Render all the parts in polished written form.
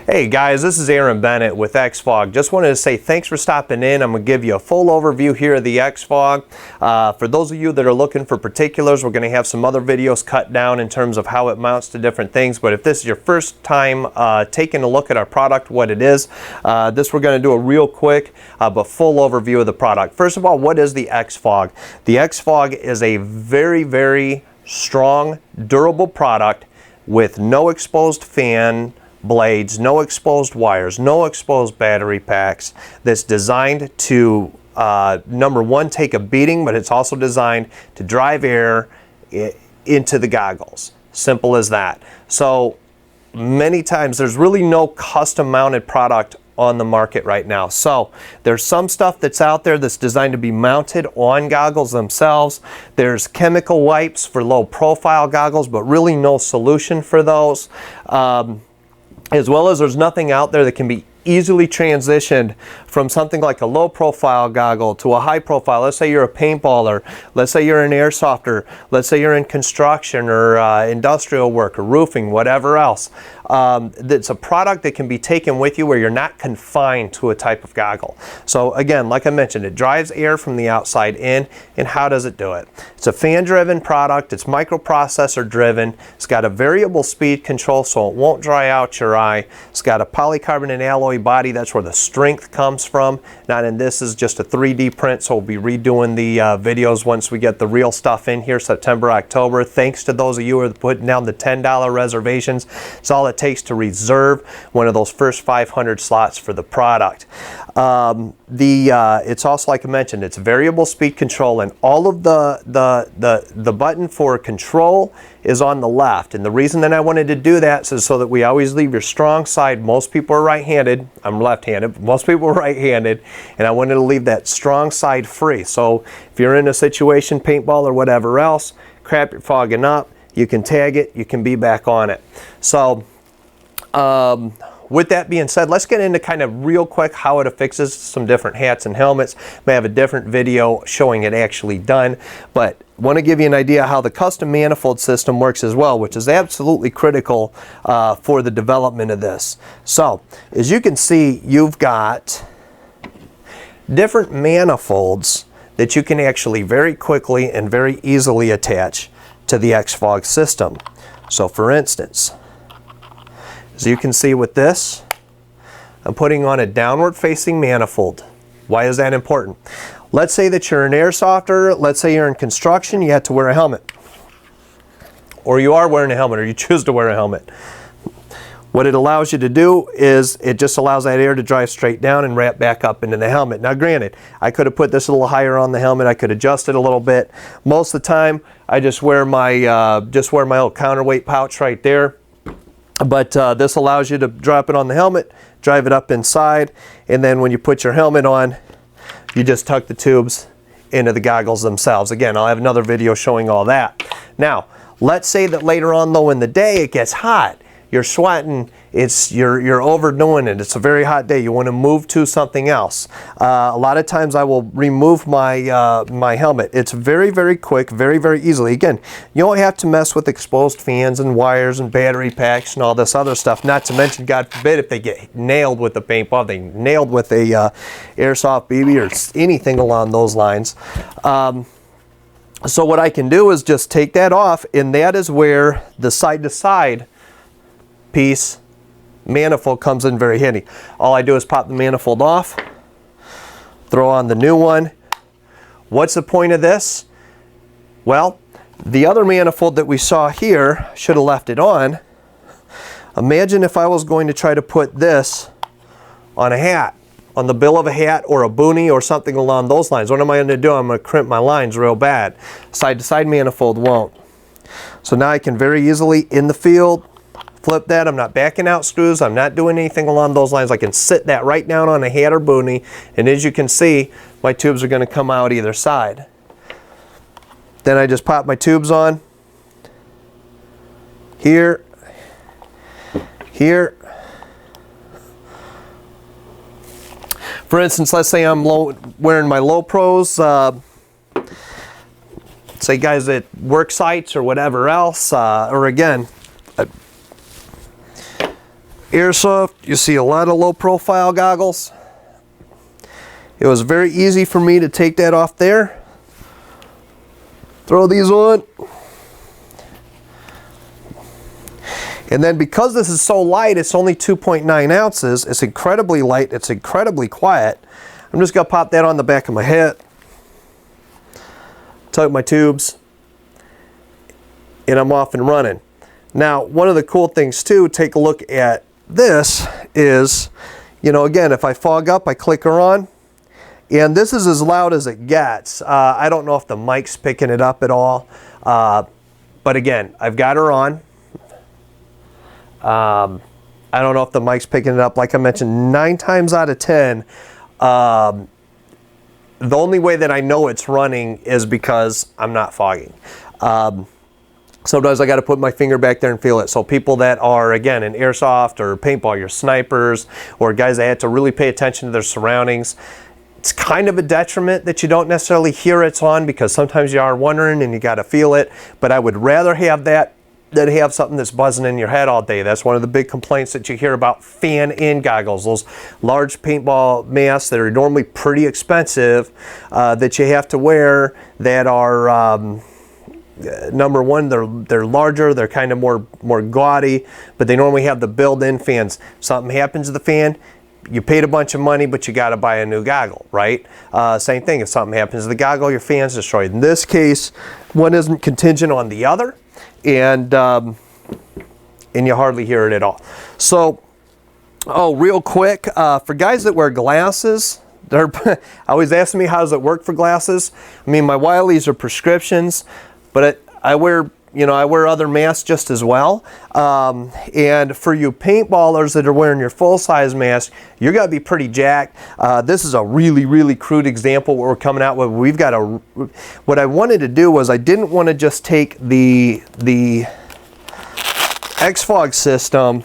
Hey guys, this is Aaron Bennett with ExFog. Just wanted to say thanks for stopping in. I'm going to give you a full overview here of the ExFog. For those of you that are looking for particulars, we're going to have some other videos cut down in terms of how it mounts to different things. But if this is your first time taking a look at our product, what it is, this we're going to do a real quick but full overview of the product. First of all, what is the ExFog? The ExFog is a very, very strong, durable product with no exposed fan blades, no exposed wires, no exposed battery packs, that's designed to number one, take a beating, but it's also designed to drive air into the goggles. Simple as that. So many times there's really no custom mounted product on the market right now. So there's some stuff that's out there that's designed to be mounted on goggles themselves. There's chemical wipes for low profile goggles, but really no solution for those. As well as there's nothing out there that can be easily transitioned from something like a low profile goggle to a high profile. Let's say you're a paintballer, let's say you're an airsofter, let's say you're in construction or industrial work or roofing, whatever else. It's a product that can be taken with you where you're not confined to a type of goggle. So again, like I mentioned, it drives air from the outside in. And how does it do it? It's a fan driven product, it's microprocessor driven, it's got a variable speed control so it won't dry out your eye, it's got a polycarbonate alloy body, that's where the strength comes from. Now, and this is just a 3D print, so we'll be redoing the videos once we get the real stuff in here, September, October. Thanks to those of you who are putting down the $10 reservations. It's all it takes to reserve one of those first 500 slots for the product. It's also, like I mentioned, it's variable speed control, and all of the button for control is on the left. And the reason that I wanted to do that is so that we always leave your strong side. Most people are right-handed. I'm left-handed, but most people are right-handed, and I wanted to leave that strong side free. So if you're in a situation, paintball or whatever else, crap, you're fogging up, you can tag it, you can be back on it. So with that being said, let's get into kind of real quick how it affixes some different hats and helmets. May have a different video showing it actually done, but want to give you an idea how the custom manifold system works as well, which is absolutely critical for the development of this. So as you can see, you've got different manifolds that you can actually very quickly and very easily attach to the ExFog system. So for instance, as you can see with this, I'm putting on a downward facing manifold. Why is that important? Let's say that you're an airsofter, let's say you're in construction, you have to wear a helmet. Or you are wearing a helmet, or you choose to wear a helmet. What it allows you to do is it just allows that air to drive straight down and wrap back up into the helmet. Now granted, I could have put this a little higher on the helmet, I could adjust it a little bit. Most of the time, I just wear my little counterweight pouch right there. But this allows you to drop it on the helmet, drive it up inside, and then when you put your helmet on, you just tuck the tubes into the goggles themselves. Again, I'll have another video showing all that. Now, let's say that later on though in the day it gets hot. You're sweating, you're overdoing it, it's a very hot day, you want to move to something else. A lot of times I will remove my, my helmet. It's very, very quick, very, very easily. Again, you don't have to mess with exposed fans and wires and battery packs and all this other stuff, not to mention, God forbid, if they get nailed with a paintball, they nailed with a Airsoft BB or anything along those lines. So what I can do is just take that off, and that is where the side-to-side piece manifold comes in very handy. All I do is pop the manifold off, throw on the new one. What's the point of this? Well, the other manifold that we saw here, should have left it on. Imagine if I was going to try to put this on a hat, on the bill of a hat or a boonie or something along those lines. What am I going to do? I'm going to crimp my lines real bad. Side-to-side manifold won't. So now I can very easily, in the field, flip that. I'm not backing out screws, I'm not doing anything along those lines. I can sit that right down on a hat or boonie, and as you can see, my tubes are going to come out either side. Then I just pop my tubes on here, here. For instance, let's say I'm wearing my low pros, say guys at work sites or whatever else, or again, Airsoft, you see a lot of low profile goggles. It was very easy for me to take that off there, throw these on, and then because this is so light, it's only 2.9 ounces, it's incredibly light, it's incredibly quiet. I'm just gonna pop that on the back of my head, tug my tubes, and I'm off and running. Now, one of the cool things too, take a look at this is, you know, again, if I fog up, I click her on, and this is as loud as it gets. I don't know if the mic's picking it up at all, but again, I've got her on. I don't know if the mic's picking it up. Like I mentioned, 9 times out of 10, the only way that I know it's running is because I'm not fogging. Sometimes I got to put my finger back there and feel it. So people that are, again, in Airsoft or Paintball, your snipers, or guys that had to really pay attention to their surroundings, it's kind of a detriment that you don't necessarily hear it's on, because sometimes you are wondering and you got to feel it. But I would rather have that than have something that's buzzing in your head all day. That's one of the big complaints that you hear about fan-in goggles, those large paintball masks that are normally pretty expensive, that you have to wear, that are number one, they're larger, they're kind of more gaudy, but they normally have the built-in fans. Something happens to the fan, you paid a bunch of money, but you got to buy a new goggle, right? Same thing, if something happens to the goggle, your fan's destroyed. In this case, one isn't contingent on the other, and you hardly hear it at all. So, oh, real quick, for guys that wear glasses, they're always asking me, how does it work for glasses? I mean, my Wileys are prescriptions, but I wear, you know, I wear other masks just as well. And for you paintballers that are wearing your full-size mask, you're gonna be pretty jacked. This is a really, really crude example what we're coming out with. We've got what I wanted to do was, I didn't want to just take the ExFog system,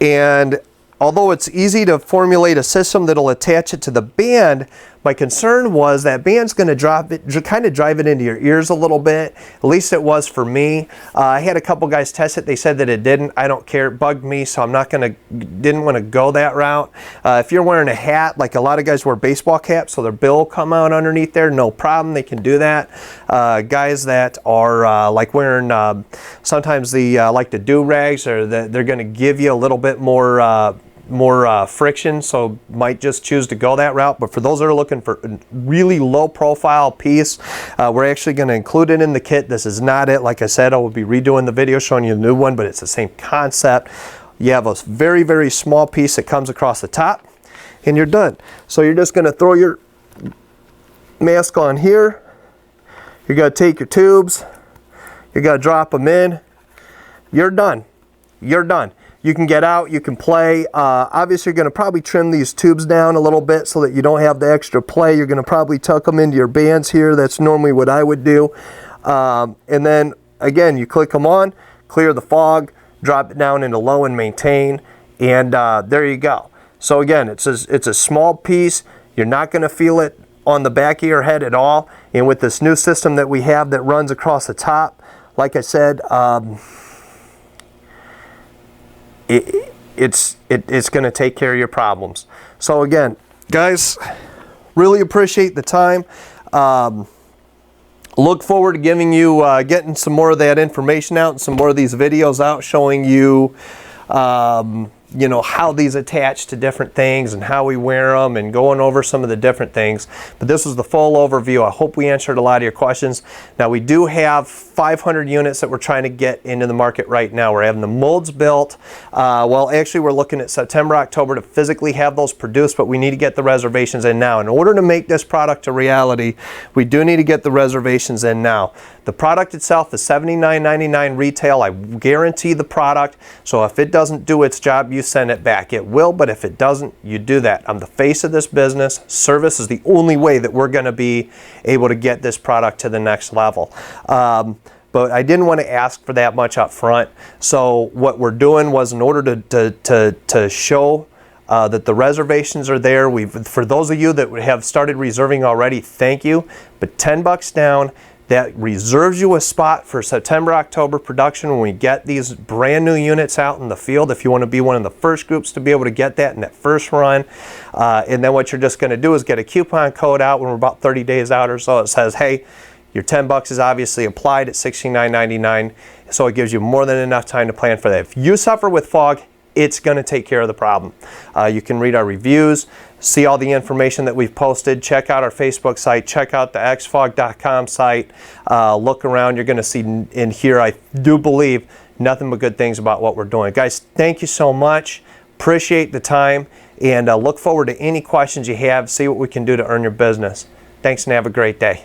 and although it's easy to formulate a system that'll attach it to the band, my concern was that band's going to kind of drive it into your ears a little bit. At least it was for me. I had a couple guys test it. They said that it didn't. I don't care. It bugged me, so didn't want to go that route. If you're wearing a hat, like a lot of guys wear baseball caps, so their bill come out underneath there, no problem. They can do that. Guys that are like wearing, sometimes like the do-rags, or they're going to give you a little bit more friction, so might just choose to go that route. But for those that are looking for a really low profile piece, we're actually going to include it in the kit. This is not it. Like I said, I will be redoing the video showing you a new one, but it's the same concept. You have a very, very small piece that comes across the top, and you're done. So you're just going to throw your mask on here. You're going to take your tubes, you're going to drop them in. You're done. You're done. You can get out, you can play. Obviously, you're going to probably trim these tubes down a little bit so that you don't have the extra play. You're going to probably tuck them into your bands here. That's normally what I would do. And then, again, you click them on, clear the fog, drop it down into low and maintain, and there you go. So again, it's a small piece. You're not going to feel it on the back of your head at all. And with this new system that we have that runs across the top, like I said, it's going to take care of your problems. So again, guys, really appreciate the time. Look forward to giving you, getting some more of that information out and some more of these videos out showing you, you know, how these attach to different things and how we wear them, and going over some of the different things. But this was the full overview. I hope we answered a lot of your questions. Now, we do have 500 units that we're trying to get into the market right now. We're having the molds built. Well, actually, we're looking at September, October to physically have those produced, but we need to get the reservations in now. In order to make this product a reality, we do need to get the reservations in now. The product itself is $79.99 retail. I guarantee the product. So if it doesn't do its job, you send it back. It will, but if it doesn't, you do that. I'm the face of this business. Service is the only way that we're going to be able to get this product to the next level. But I didn't want to ask for that much up front. So what we're doing was, in order to show that the reservations are there, for those of you that have started reserving already, thank you. But $10 down, that reserves you a spot for September, October production when we get these brand new units out in the field, if you want to be one of the first groups to be able to get that in that first run. And then what you're just going to do is get a coupon code out when we're about 30 days out or so. It says, hey, your $10 is obviously applied at $69.99, so it gives you more than enough time to plan for that. If you suffer with fog, it's going to take care of the problem. You can read our reviews, see all the information that we've posted, check out our Facebook site, check out the exfog.com site, look around. You're going to see in here, I do believe, nothing but good things about what we're doing. Guys, thank you so much. Appreciate the time, and look forward to any questions you have. See what we can do to earn your business. Thanks, and have a great day.